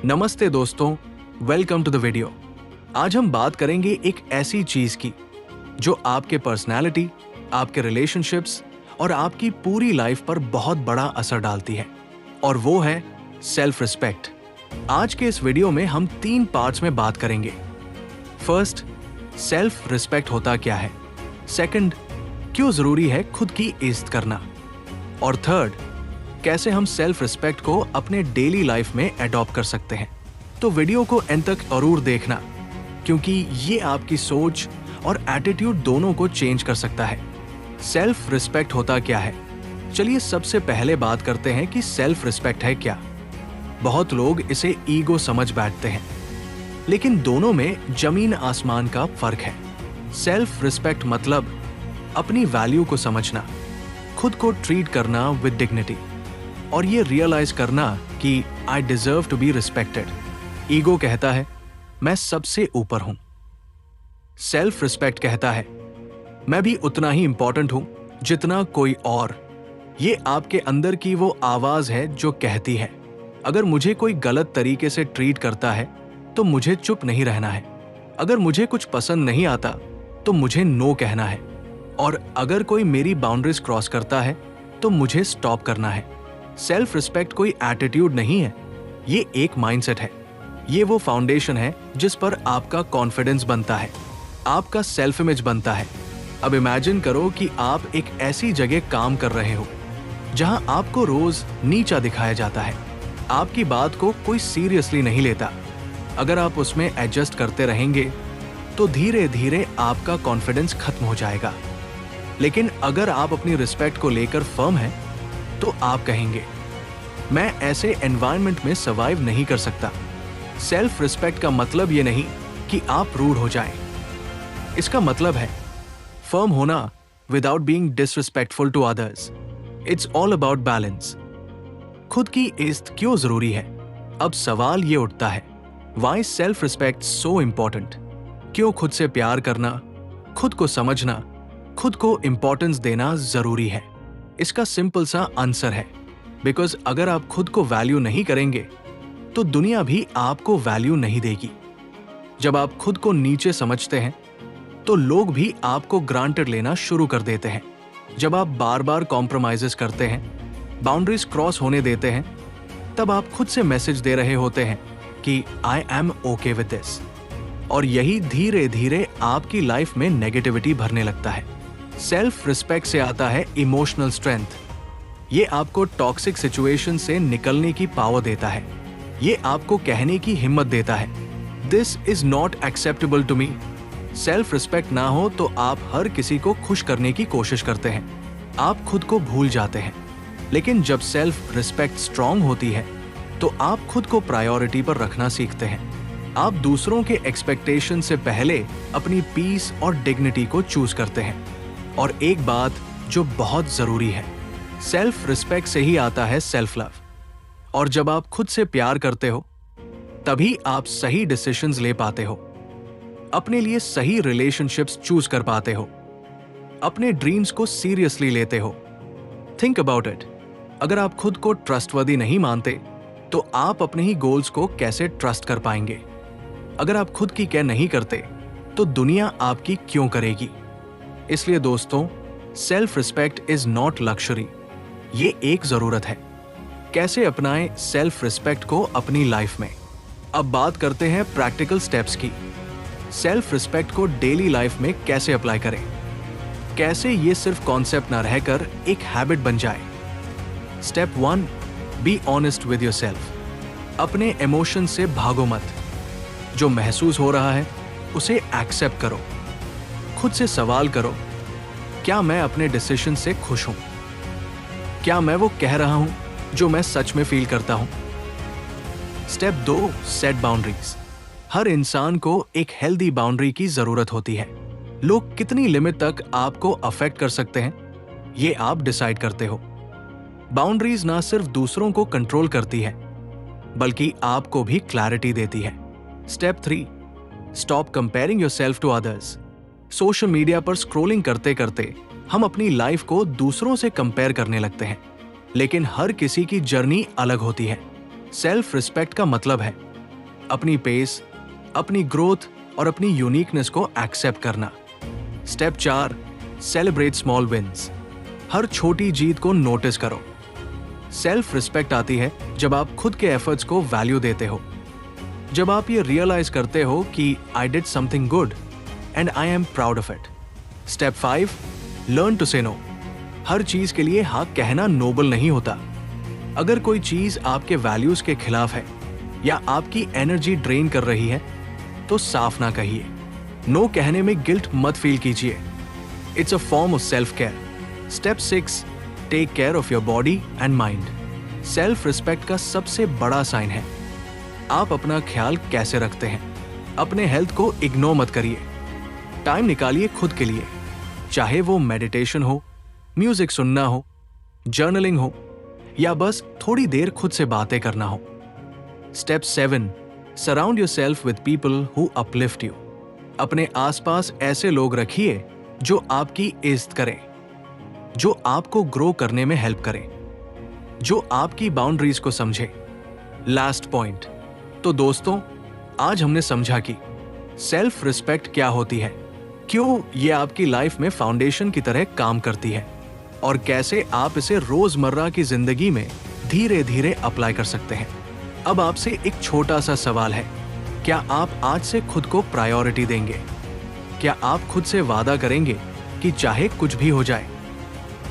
नमस्ते दोस्तों, welcome to the video. आज हम बात करेंगे एक ऐसी चीज की जो आपके पर्सनालिटी, आपके रिलेशनशिप्स और आपकी पूरी लाइफ पर बहुत बड़ा असर डालती है, और वो है सेल्फ रिस्पेक्ट। आज के इस वीडियो में हम 3 पार्ट्स में बात करेंगे। फर्स्ट, सेल्फ रिस्पेक्ट होता क्या है। सेकंड, क्यों जरूरी है खुद की इज्जत करना। और थर्ड, कैसे हम सेल्फ रिस्पेक्ट को अपने डेली लाइफ में अडॉप्ट कर सकते हैं। तो वीडियो को एंड तक जरूर देखना, क्योंकि ये आपकी सोच और एटीट्यूड दोनों को चेंज कर सकता है। सेल्फ रिस्पेक्ट होता क्या है? चलिए सबसे पहले बात करते हैं कि सेल्फ रिस्पेक्ट है क्या। बहुत लोग इसे ईगो समझ बैठते हैं, लेकिन दोनों में जमीन आसमान का फर्क है। सेल्फ रिस्पेक्ट मतलब अपनी वैल्यू को समझना, खुद को ट्रीट करना विद डिग्निटी, और ये रियलाइज करना कि I deserve to be respected. Ego कहता है मैं सबसे ऊपर हूं। सेल्फ रिस्पेक्ट कहता है मैं भी उतना ही इंपॉर्टेंट हूं जितना कोई और। ये आपके अंदर की वो आवाज है जो कहती है अगर मुझे कोई गलत तरीके से ट्रीट करता है तो मुझे चुप नहीं रहना है। अगर मुझे कुछ पसंद नहीं आता तो मुझे नो कहना है, और अगर कोई मेरी बाउंड्रीज क्रॉस करता है तो मुझे स्टॉप करना है। सेल्फ रिस्पेक्ट कोई एटीट्यूड नहीं है, ये एक माइंडसेट है। ये वो फाउंडेशन है जिस पर आपका कॉन्फिडेंस बनता है, आपका सेल्फ इमेज बनता है। अब इमेजिन करो कि आप एक ऐसी जगह काम कर रहे हो जहां आपको रोज नीचा दिखाया जाता है, आपकी बात को कोई सीरियसली नहीं लेता। अगर आप उसमें एडजस्ट करते रहेंगे तो धीरे धीरे आपका कॉन्फिडेंस खत्म हो जाएगा। लेकिन अगर आप अपनी रिस्पेक्ट को लेकर फर्म हैं तो आप कहेंगे मैं ऐसे एनवायरनमेंट में सर्वाइव नहीं कर सकता। सेल्फ रिस्पेक्ट का मतलब ये नहीं कि आप रूड हो जाएं। इसका मतलब है फर्म होना without being disrespectful to others. It's all about balance. खुद की इज्जत क्यों जरूरी है? अब सवाल ये उठता है, why self respect so important? क्यों खुद से प्यार करना, खुद को समझना, खुद को इंपॉर्टेंस देना जरूरी है? इसका सिंपल सा आंसर है बिकॉज अगर आप खुद को वैल्यू नहीं करेंगे तो दुनिया भी आपको वैल्यू नहीं देगी। जब आप खुद को नीचे समझते हैं तो लोग भी आपको ग्रांटेड लेना शुरू कर देते हैं। जब आप बार बार कॉम्प्रोमाइजेस करते हैं, बाउंड्रीज क्रॉस होने देते हैं, तब आप खुद से मैसेज दे रहे होते हैं कि I am okay with this, और यही धीरे धीरे आपकी लाइफ में नेगेटिविटी भरने लगता है। सेल्फ रिस्पेक्ट से आता है इमोशनल स्ट्रेंथ। ये आपको टॉक्सिक सिचुएशन से निकलने की पावर देता है। ये आपको कहने की हिम्मत देता है this is not acceptable to me. Self respect ना हो तो आप हर किसी को खुश करने की कोशिश करते हैं, आप खुद को भूल जाते हैं। लेकिन जब सेल्फ रिस्पेक्ट स्ट्रांग होती है तो आप खुद को प्रायोरिटी पर रखना सीखते हैं। आप दूसरों के एक्सपेक्टेशन से पहले अपनी पीस और डिग्निटी को चूज करते हैं। और एक बात जो बहुत जरूरी है, सेल्फ रिस्पेक्ट से ही आता है सेल्फ लव। और जब आप खुद से प्यार करते हो तभी आप सही डिसीजंस ले पाते हो, अपने लिए सही रिलेशनशिप्स चूज कर पाते हो, अपने ड्रीम्स को सीरियसली लेते हो। थिंक अबाउट इट, अगर आप खुद को ट्रस्टवर्दी नहीं मानते तो आप अपने ही गोल्स को कैसे ट्रस्ट कर पाएंगे? अगर आप खुद की केयर नहीं करते तो दुनिया आपकी क्यों करेगी? इसलिए दोस्तों, self respect is not luxury, ये एक जरूरत है। कैसे अपनाएं सेल्फ रिस्पेक्ट को अपनी लाइफ में? अब बात करते हैं प्रैक्टिकल स्टेप्स की। सेल्फ रिस्पेक्ट को डेली लाइफ में कैसे अप्लाई करें? कैसे ये सिर्फ कॉन्सेप्ट ना रहकर एक हैबिट बन जाए। Step 1, be honest with yourself. अपने इमोशन से भागो मत। जो महसूस हो रहा है उसे एक्सेप्ट करो। खुद से सवाल करो, क्या मैं अपने डिसीजन से खुश हूं? क्या मैं वो कह रहा हूं जो मैं सच में फील करता हूं? Step 2, set boundaries. हर इंसान को एक हेल्दी बाउंड्री की जरूरत होती है। लोग कितनी लिमिट तक आपको अफेक्ट कर सकते हैं, ये आप डिसाइड करते हो। बाउंड्रीज ना सिर्फ दूसरों को कंट्रोल करती है बल्कि आपको भी क्लैरिटी देती है। Step 3, stop comparing yourself to others. Social media पर स्क्रॉलिंग करते करते हम अपनी लाइफ को दूसरों से कंपेयर करने लगते हैं, लेकिन हर किसी की जर्नी अलग होती है। सेल्फ रिस्पेक्ट का मतलब है अपनी पेस, अपनी ग्रोथ और अपनी यूनिकनेस को एक्सेप्ट करना। Step 4, celebrate small wins. हर छोटी जीत को नोटिस करो। सेल्फ रिस्पेक्ट आती है जब आप खुद के एफर्ट्स को वैल्यू देते हो, जब आप ये रियलाइज करते हो कि I did something good and I am proud of it. Step 5, learn to say no. हर चीज के लिए हाँ कहना नोबल नहीं होता। अगर कोई चीज आपके वैल्यूज के खिलाफ है या आपकी एनर्जी ड्रेन कर रही है तो साफ ना कहिए। नो कहने में गिल्ट मत फील कीजिए। It's a form of self care. Step 6, take care of your body and mind. Self respect का सबसे बड़ा साइन है आप अपना ख्याल कैसे रखते हैं। अपने हेल्थ को इग्नोर मत करिए। टाइम निकालिए खुद के लिए, चाहे वो मेडिटेशन हो, म्यूजिक सुनना हो, जर्नलिंग हो या बस थोड़ी देर खुद से बातें करना हो। Step 7, surround yourself with people who uplift you. अपने आसपास ऐसे लोग रखिए जो आपकी इज्जत करें, जो आपको ग्रो करने में हेल्प करें, जो आपकी बाउंड्रीज को समझे। लास्ट पॉइंट, तो दोस्तों आज हमने समझा कि सेल्फ रिस्पेक्ट क्या होती है, क्यों ये आपकी लाइफ में फाउंडेशन की तरह काम करती है और कैसे आप इसे रोजमर्रा की जिंदगी में धीरे धीरे अप्लाई कर सकते हैं। अब आपसे एक छोटा सा सवाल है, क्या आप आज से खुद को प्रायोरिटी देंगे? क्या आप खुद से वादा करेंगे कि चाहे कुछ भी हो जाए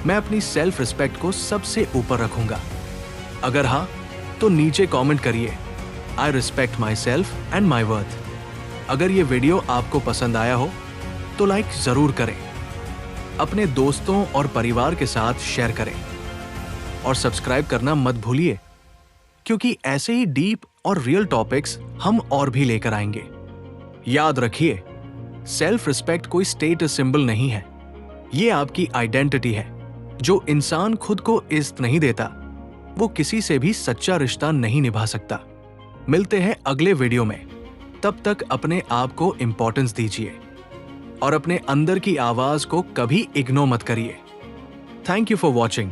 मैं अपनी सेल्फ रिस्पेक्ट को सबसे ऊपर रखूंगा? अगर हाँ तो नीचे कमेंट करिए I respect my self and my worth. अगर ये वीडियो आपको पसंद आया हो तो लाइक जरूर करें, अपने दोस्तों और परिवार के साथ शेयर करें और सब्सक्राइब करना मत भूलिए, क्योंकि ऐसे ही डीप और रियल टॉपिक्स हम और भी लेकर आएंगे। याद रखिए, सेल्फ रिस्पेक्ट कोई स्टेटस सिंबल नहीं है, ये आपकी आइडेंटिटी है। जो इंसान खुद को इज्जत नहीं देता वो किसी से भी सच्चा रिश्ता नहीं निभा सकता। मिलते हैं अगले वीडियो में, तब तक अपने आप को इंपॉर्टेंस दीजिए और अपने अंदर की आवाज को कभी इग्नोर मत करिए। Thank you for watching.